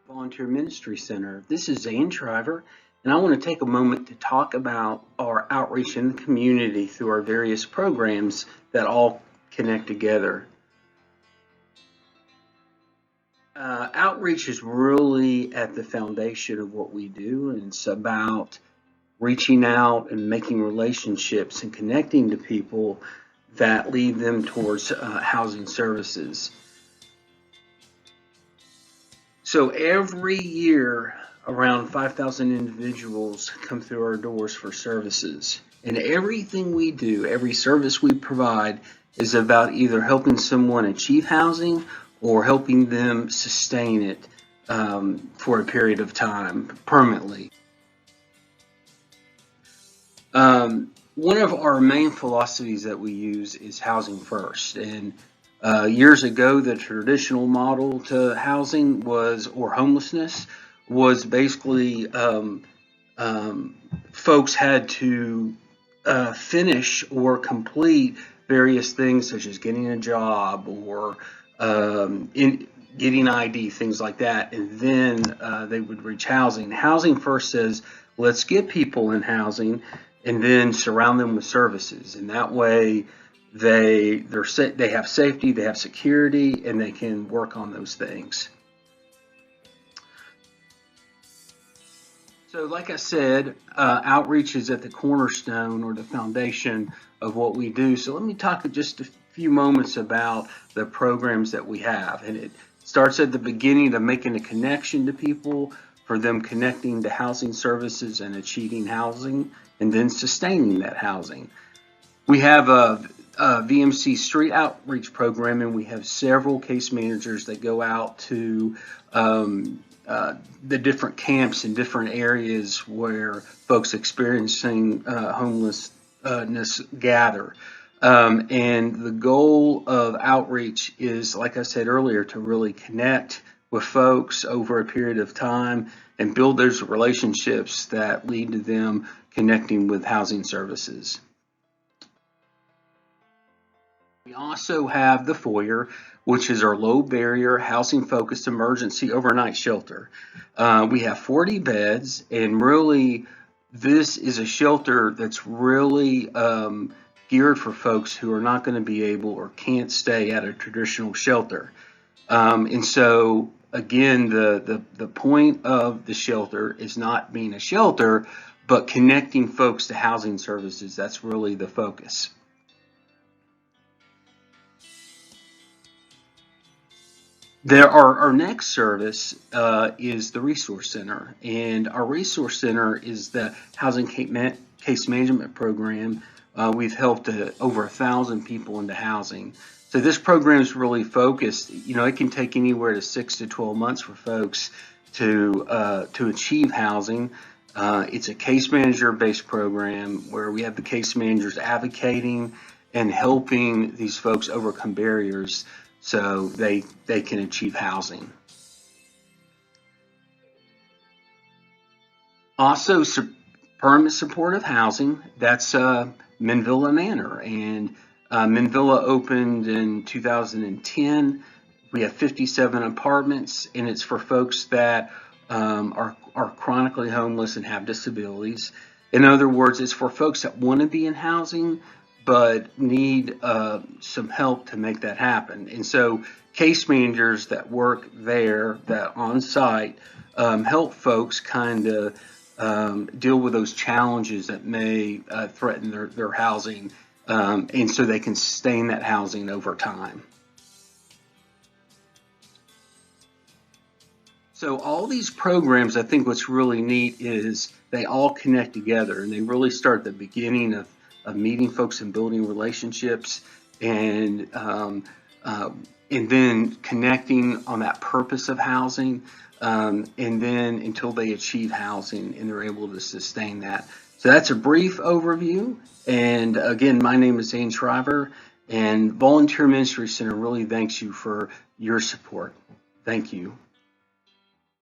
Volunteer Ministry Center. This is Zane Shriver, and I want to take a moment to talk about our outreach in the community through our various programs that all connect together. Outreach is really at the foundation of what we do, and it's about reaching out and making relationships and connecting to people that lead them towards housing services. So every year, around 5,000 individuals come through our doors for services. And everything we do, every service we provide, is about either helping someone achieve housing or helping them sustain it for a period of time, permanently. One of our main philosophies that we use is housing first. And years ago, the traditional model to housing or homelessness was basically folks had to finish or complete various things such as getting a job or getting ID, things like that, and then they would reach housing. Housing first says, let's get people in housing and then surround them with services, and that way they have safety, they have security, and they can work on those things. So like I said, outreach is at the cornerstone or the foundation of what we do. So let me talk just a few moments about the programs that we have. And it starts at the beginning of making a connection to people, for them connecting to housing services and achieving housing, and then sustaining that housing. We have a VMC street outreach program, and we have several case managers that go out to the different camps in different areas where folks experiencing homelessness gather. And the goal of outreach is, like I said earlier, to really connect with folks over a period of time and build those relationships that lead to them connecting with housing services. We also have the Foyer, which is our low barrier housing focused emergency overnight shelter. We have 40 beds, and really this is a shelter that's really geared for folks who are not going to be able or can't stay at a traditional shelter. And so again, the point of the shelter is not being a shelter, but connecting folks to housing services. That's really the focus. Our next service is the Resource Center, and our Resource Center is the housing case management program. We've helped over 1,000 people into housing. So this program is really focused. You know, it can take anywhere to 6 to 12 months for folks to achieve housing. It's a case manager-based program where we have the case managers advocating and helping these folks overcome barriers so they can achieve housing. Also, permanent supportive housing, that's Minvilla Manor, and Minvilla opened in 2010. We have 57 apartments, and it's for folks that are chronically homeless and have disabilities. In other words, it's for folks that want to be in housing but need some help to make that happen. And so case managers that work there, that on site, help folks kind of deal with those challenges that may threaten their housing, and so they can sustain that housing over time. So all these programs, I think what's really neat is they all connect together, and they really start at the beginning of meeting folks and building relationships, and then connecting on that purpose of housing, and then until they achieve housing and they're able to sustain that. So that's a brief overview. And again, my name is Zane Shriver, and Volunteer Ministry Center really thanks you for your support. Thank you.